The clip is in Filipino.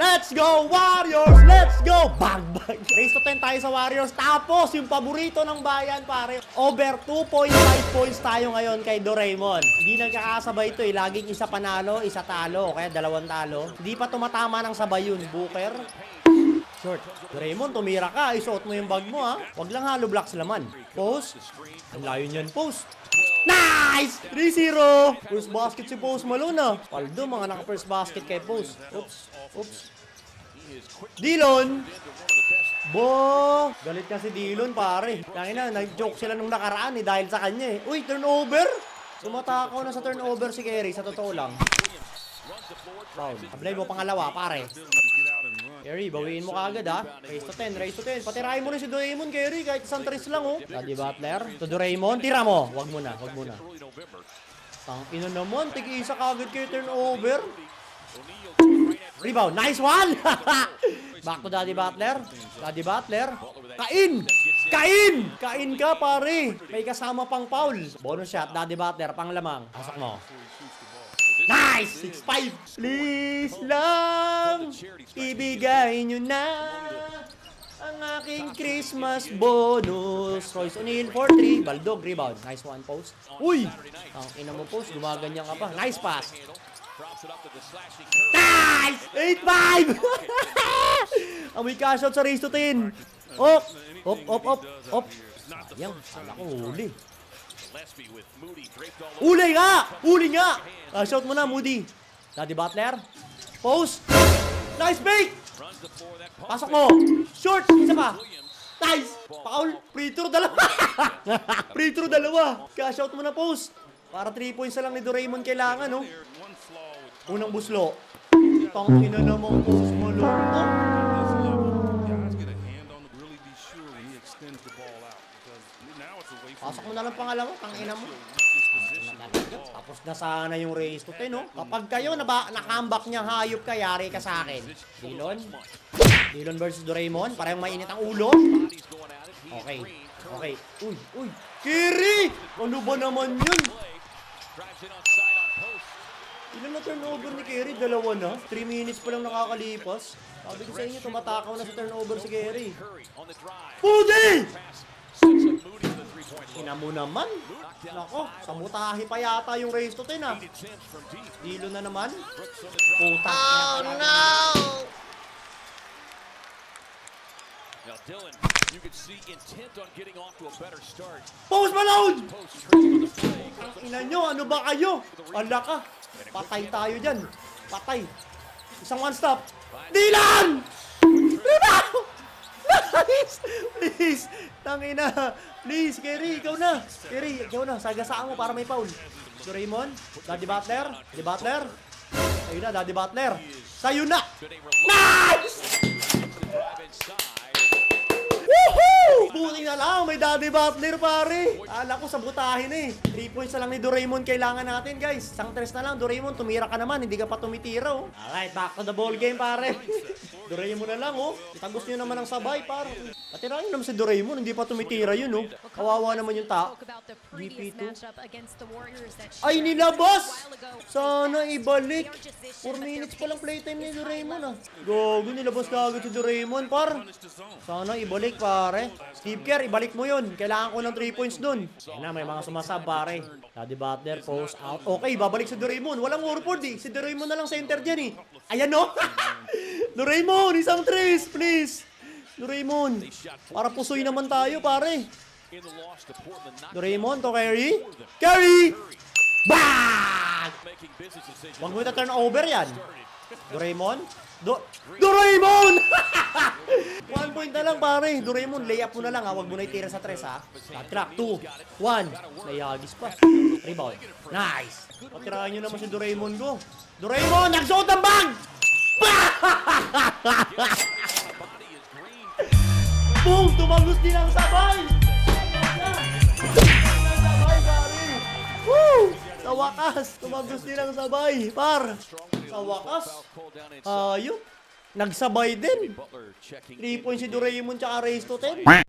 Let's go, Warriors! Let's go! Bang, bang! Race to 10 tayo sa Warriors. Tapos, yung paborito ng bayan, pare. Over 2.5 points tayo ngayon kay Doraemon. Hindi nagkakasabay ito eh. Laging isa panalo, isa talo. Kaya dalawang talo. Hindi pa tumatama ng sabay yun. Booker. Short. Doraemon, tumira ka. Isuot mo yung bag mo, ha. Huwag lang hollow blocks laman. Post. Ang layo niyan, post. Nice! 3-0! First basket si Post Malone, ah. Paldo, mga naka-first basket kay Post. Oops. Oops. Dillon! Bo! Galit kasi Dillon, pare. Kaya na, nag-joke sila nung nakaraan, eh, dahil sa kanya, eh. Uy, turnover! Tumatakaw na sa turnover si Kerry, sa totoo lang. Foul. Ablay mo pangalawa, pare. Kerry, bawiin mo kaagad, ha. Race to 10, race to 10. Patirahin mo rin si Doraemon, Kerry, kahit isang tris lang, oh. Daddy Butler. To Doraemon, tira mo. Wag mo na, wag mo na. Tangina naman, tig-isa kaagad kayo turnover. Rebound, nice one! Back to Daddy Butler. Daddy Butler. Kain! Kain! Kain ka, pare. May kasama pang foul. Bonus shot, Daddy Butler, pang lamang. Pasok mo. Nice! 6-5! Please lang, ibigay nyo na ang aking Christmas bonus. Royce O'Neal, 4-3. Baldog, rebound. Nice one, post. Uy! Ang ina mo, post. Gumaganyan ka pa. Nice pass. Nice! 8-5! Amoy cash out sa race to 10. Op! Op, op, op, op. Sayang, sana ko huli. Uli nga! Uli nga! Shout mo na, Moody. Daddy Butler. Post. Nice bait! Pasok mo. Short. Isa pa. Nice! Paul. Free throw dalawa. Free throw dalawa. Cash out mo na, post. Para 3 points na lang ni Doraemon kailangan, no? Unang buslo. Tangina namang post mo, loko. Pasok mo na lang pangalawa, tangina mo. Tapos na sana yung race to 10, no? Kapag kayo nakambak niya, hayop ka, yari ka sa akin. Dillon. Dillon versus Doraemon. Parang mainit ang ulo. Okay. Okay. Uy, uy. Kiri! Ano ba naman yun? Ilan na turnover ni Kerry? Dalawa na? 3 minutes pa lang nakakalipas. Sabi ko sa inyo, tumatakaw na sa turnover si Kerry. Pudi! Ina mo naman. Nako, sa mutahe pa yata yung race to 10, ah. Dilo na naman. Puta. Oh no! Post Malone! Ang ina nyo, ano ba kayo? Ala ka. Patay tayo dyan. Patay. Isang one stop. Dylan! Rebound! Nice! Please! Tangina! Please, Kerry, ikaw na! Kerry, ikaw na. Sagasaan mo para may foul. Doraemon, Daddy Butler. Daddy Butler. Ayun na, Daddy Butler. Sa'yo na! Nice! Woohoo! Buti na lang, may Daddy Butler, pare. Ala ko, sabutahin eh. 3 points na lang ni Doraemon kailangan natin, guys. Isang tres na lang, Doraemon, tumira ka naman. Hindi ka pa tumitira, oh. Alright, back to the ball game, pare. Doraemon na lang, oh. Itagos nyo naman ang sabay, pare. Patirahin naman si Doraemon, hindi pa tumitira yun, oh. Kawawa naman yung GP2. Ay, nilabas! Sana ibalik. 4 minutes pa lang playtime ni Doraemon, ah. Gogo, nilabas ka agad si Doraemon, par. Sana ibalik, pare. Steve Kerr, ibalik mo yun. Kailangan ko ng 3 points dun. Yan na, may mga sumasab, pare. Daddy Butler, post out. Okay, babalik si Doraemon. Walang Warford, eh. Si Doraemon na lang center dyan, eh. Ayan, no? Doraemon, isang trace, please. Doraemon. Para pusoy naman tayo, pare. Doraemon to Kerry. Kerry! Bang! Huwag mo ito turnover yan. Doraemon. Doraemon! 1 point na lang, pare. Doraemon, layup mo na lang, ha. Huwag mo na itira sa tres, ha. Track, 2, 1. Nayagis pa. Rebound. Nice. Patirahan nyo naman si Doraemon ko. Doraemon, nagsuot ang bag! Boom! Tumagos din ang sabay! Sabay, pare! Woo! Sa wakas, tumagos din ang sabay, par! Sa wakas, ayun, nagsabay din. 3 points si Doraemon tsaka race to 10.